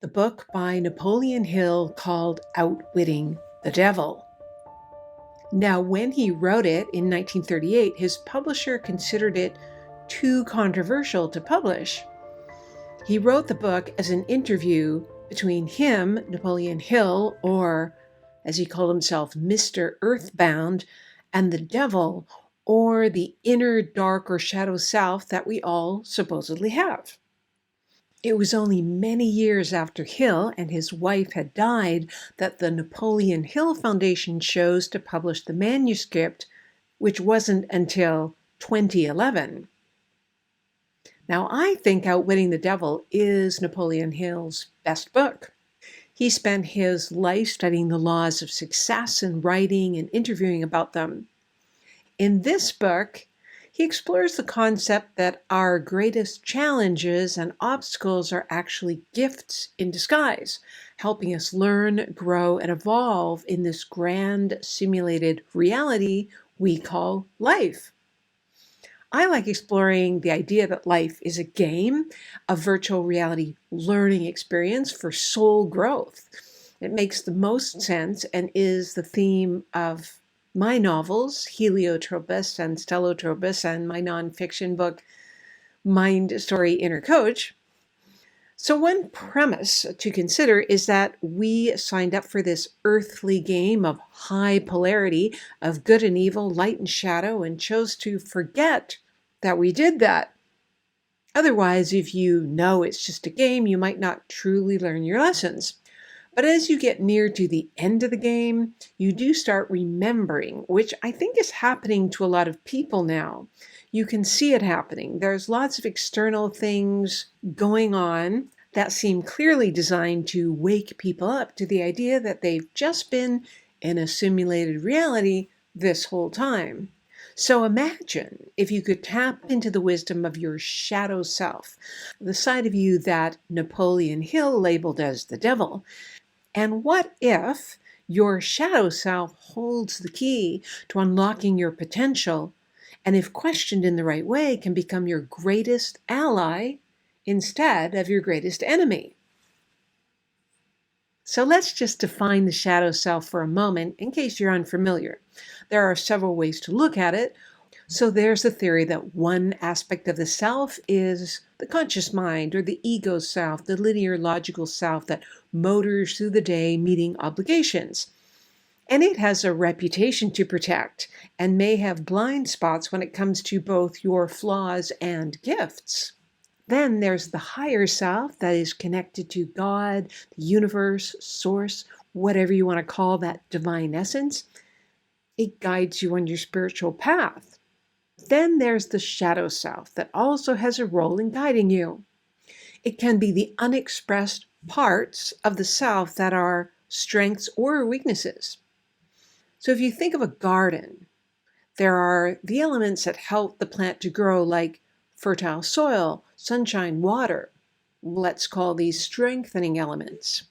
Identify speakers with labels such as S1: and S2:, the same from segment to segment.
S1: the book by Napoleon Hill called Outwitting the Devil. Now, when he wrote it in 1938, his publisher considered it too controversial to publish. He wrote the book as an interview between him, Napoleon Hill, or as he called himself, Mr. Earthbound, and the devil, or the inner dark or shadow self that we all supposedly have. It was only many years after Hill and his wife had died that the Napoleon Hill Foundation chose to publish the manuscript, which wasn't until 2011. Now, I think Outwitting the Devil is Napoleon Hill's best book. He spent his life studying the laws of success and writing and interviewing about them. In this book, he explores the concept that our greatest challenges and obstacles are actually gifts in disguise, helping us learn, grow, and evolve in this grand simulated reality we call life. I like exploring the idea that life is a game, a virtual reality learning experience for soul growth. It makes the most sense and is the theme of my novels, Heliotropus and Stellotropus, and my nonfiction book, Mind Story Inner Coach. So one premise to consider is that we signed up for this earthly game of high polarity, of good and evil, light and shadow, and chose to forget that we did that. Otherwise, if you know it's just a game, you might not truly learn your lessons. But as you get near to the end of the game, you do start remembering, which I think is happening to a lot of people now. You can see it happening. There's lots of external things going on that seem clearly designed to wake people up to the idea that they've just been in a simulated reality this whole time. So imagine if you could tap into the wisdom of your shadow self, the side of you that Napoleon Hill labeled as the devil. And what if your shadow self holds the key to unlocking your potential, and if questioned in the right way, can become your greatest ally instead of your greatest enemy? So let's just define the shadow self for a moment in case you're unfamiliar. There are several ways to look at it. So there's the theory that one aspect of the self is the conscious mind or the ego self, the linear logical self that motors through the day meeting obligations. And it has a reputation to protect and may have blind spots when it comes to both your flaws and gifts. Then there's the higher self that is connected to God, the universe, source, whatever you want to call that divine essence. It guides you on your spiritual path. Then there's the shadow self that also has a role in guiding you. It can be the unexpressed parts of the self that are strengths or weaknesses. So if you think of a garden, there are the elements that help the plant to grow, like fertile soil, sunshine, water. Let's call these strengthening elements.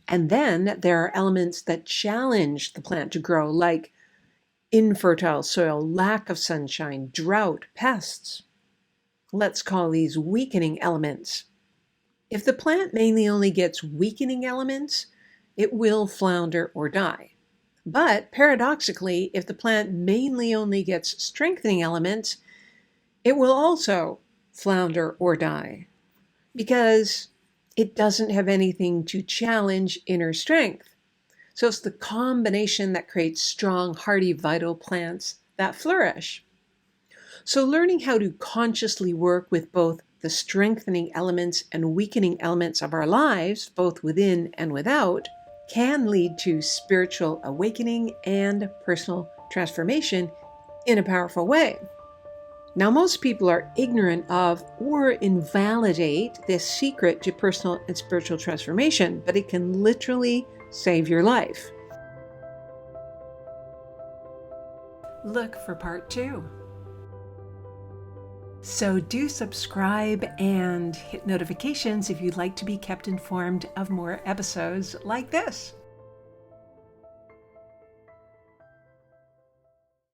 S1: And then there are elements that challenge the plant to grow, like infertile soil, lack of sunshine, drought, pests. Let's call these weakening elements. If the plant mainly only gets weakening elements, it will flounder or die. But paradoxically, if the plant mainly only gets strengthening elements, it will also flounder or die because it doesn't have anything to challenge inner strength. So it's the combination that creates strong, hardy, vital plants that flourish. So learning how to consciously work with both the strengthening elements and weakening elements of our lives, both within and without, can lead to spiritual awakening and personal transformation in a powerful way. Now, most people are ignorant of or invalidate this secret to personal and spiritual transformation, but it can literally save your life. Look for part 2. So do subscribe and hit notifications if you'd like to be kept informed of more episodes like this.